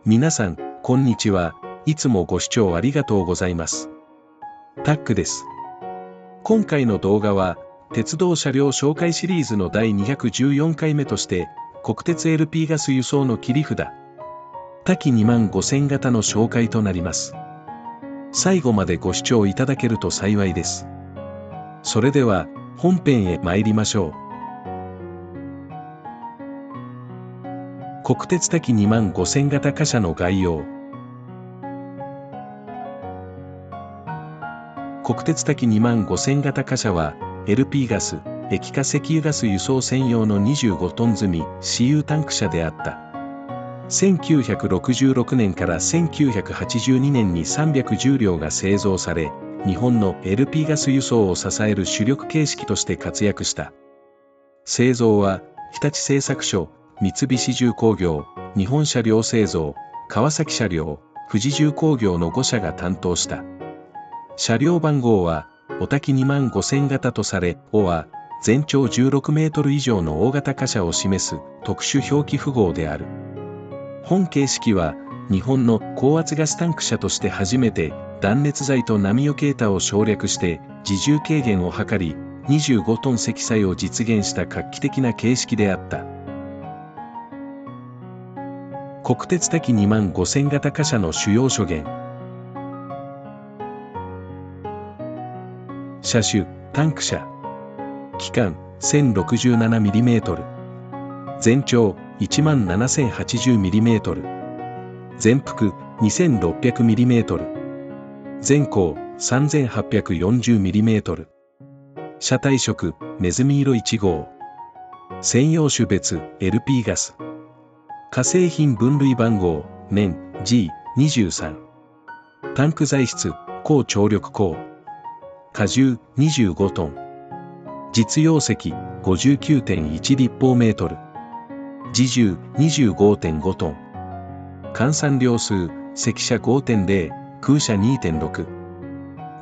皆さん、こんにちは。いつもご視聴ありがとうございます。タックです。今回の動画は、鉄道車両紹介シリーズの第214回目として、国鉄 LP ガス輸送の切り札、タキ25000型の紹介となります。最後までご視聴いただけると幸いです。それでは、本編へ参りましょう。国鉄タキ25000型貨車の概要。国鉄タキ25000型貨車は、LP ガス、液化石油ガス輸送専用の25トン積み、私有タンク車であった。1966年から1982年に310両が製造され、日本の LP ガス輸送を支える主力形式として活躍した。製造は、日立製作所、三菱重工業、日本車両製造、川崎車両、富士重工業の5社が担当した。車両番号は、おタキ25000型とされ、Oは、全長16メートル以上の大型貨車を示す特殊表記符号である。本形式は、日本の高圧ガスタンク車として初めて、断熱材と波よけ板を省略して、自重軽減を図り、25トン積載を実現した画期的な形式であった。国鉄タキ25000型貨車の主要諸言。車種、タンク車。期間、1067mm。全長、17080mm。全幅、2600mm。全高、3840mm。車体色、ネズミ色1号。専用種別、LP ガス。化成品分類番号、年、G23。タンク材質、高張力鋼。荷重、25トン。実用積、59.1立方メートル。自重、25.5トン。換算両数、積車 5.0、空車 2.6。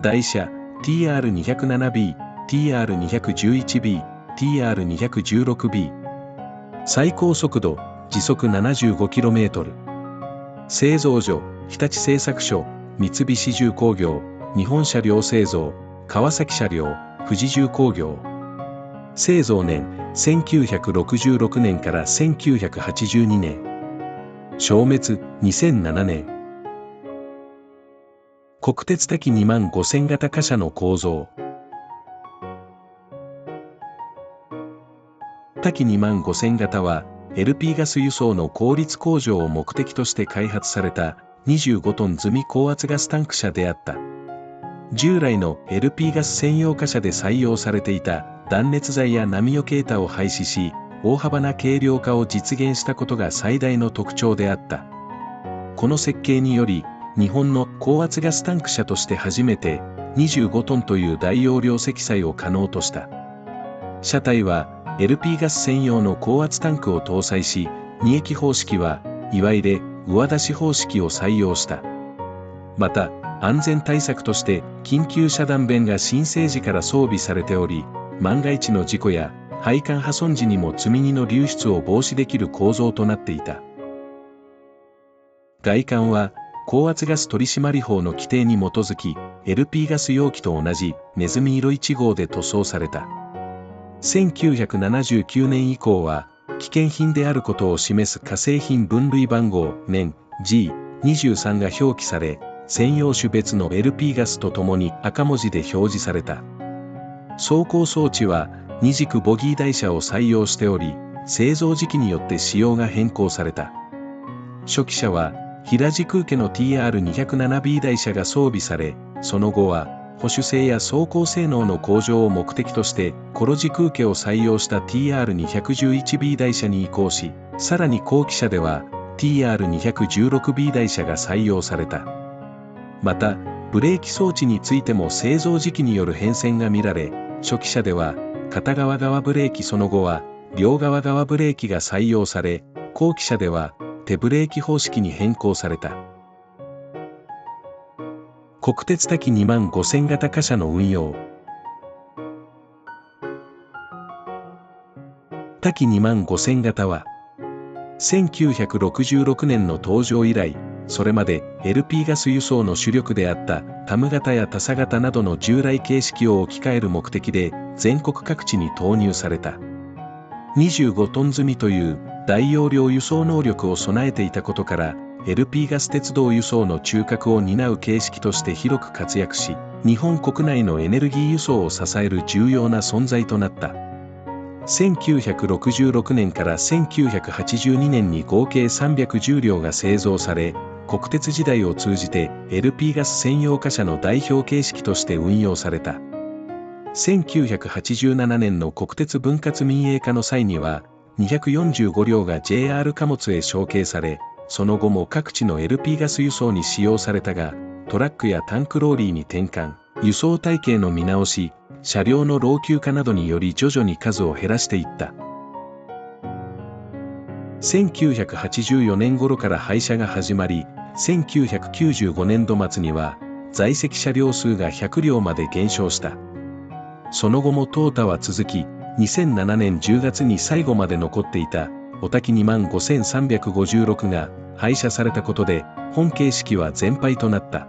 台車、TR207B、TR211B、TR216B。最高速度、時速 75km。製造所、日立製作所、三菱重工業、日本車両製造、川崎車両、富士重工業。製造年、1966年から1982年。消滅、2007年。国鉄タキ25000型貨車の構造。タキ25000型は、LP ガス輸送の効率向上を目的として開発された25トン積み高圧ガスタンク車であった。従来の LP ガス専用貨車で採用されていた断熱材や波よけ板を廃止し、大幅な軽量化を実現したことが最大の特徴であった。この設計により、日本の高圧ガスタンク車として初めて25トンという大容量積載を可能とした。車体は、LP ガス専用の高圧タンクを搭載し、2液方式は、岩入れ、上出し方式を採用した。また、安全対策として、緊急遮断弁が新生時から装備されており、万が一の事故や、配管破損時にも積み荷の流出を防止できる構造となっていた。外観は、高圧ガス取締法の規定に基づき、LP ガス容器と同じ、ネズミ色1号で塗装された。1979年以降は、危険品であることを示す化成品分類番号、年、G23 が表記され、専用種別の LP ガスとともに赤文字で表示された。走行装置は、二軸ボギー台車を採用しており、製造時期によって仕様が変更された。初期車は、平軸受けの TR207B 台車が装備され、その後は、保守性や走行性能の向上を目的として、コロ軸受けを採用した TR211B 台車に移行し、さらに後期車では、TR216B 台車が採用された。また、ブレーキ装置についても製造時期による変遷が見られ、初期車では、片側側ブレーキその後は、両側側ブレーキが採用され、後期車では、手ブレーキ方式に変更された。国鉄タキ25000型貨車の運用。タキ25000型は、1966年の登場以来、それまで LP ガス輸送の主力であったタム型やタサ型などの従来形式を置き換える目的で全国各地に投入された。25トン積みという大容量輸送能力を備えていたことから、LP ガス鉄道輸送の中核を担う形式として広く活躍し、日本国内のエネルギー輸送を支える重要な存在となった。1966年から1982年に合計310両が製造され、国鉄時代を通じて LP ガス専用貨車の代表形式として運用された。1987年の国鉄分割民営化の際には、245両が JR 貨物へ承継され、その後も各地の LP ガス輸送に使用されたが、トラックやタンクローリーに転換、輸送体系の見直し、車両の老朽化などにより徐々に数を減らしていった。1984年頃から廃車が始まり、1995年度末には在籍車両数が100両まで減少した。その後も淘汰は続き、2007年10月に最後まで残っていたおたき25356が廃車されたことで本形式は全廃となった。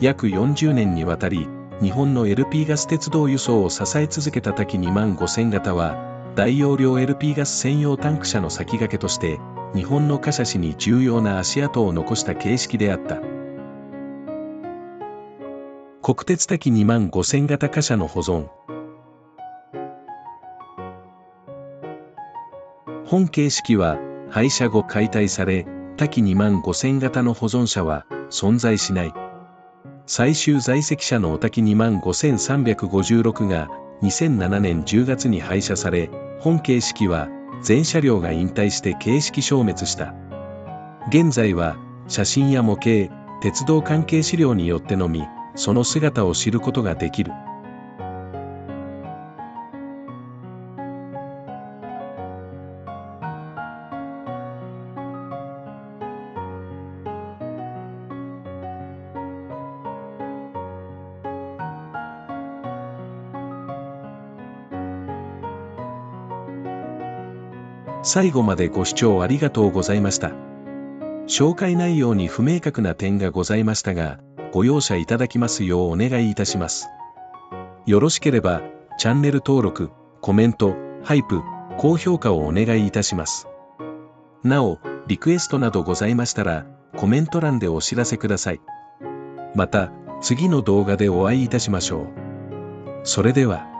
約40年にわたり日本の LP ガス鉄道輸送を支え続けたタキ25000型は大容量 LP ガス専用タンク車の先駆けとして日本の貨車史に重要な足跡を残した形式であった。国鉄タキ25000型貨車の保存。本形式は廃車後解体され、タキ25000型の保存車は存在しない。最終在籍車のおたき25356が2007年10月に廃車され、本形式は全車両が引退して形式消滅した。現在は写真や模型、鉄道関係資料によってのみ、その姿を知ることができる。最後までご視聴ありがとうございました。紹介内容に不明確な点がございましたが、ご容赦いただきますようお願いいたします。よろしければ、チャンネル登録、コメント、ハイプ、高評価をお願いいたします。なお、リクエストなどございましたら、コメント欄でお知らせください。また、次の動画でお会いいたしましょう。それでは。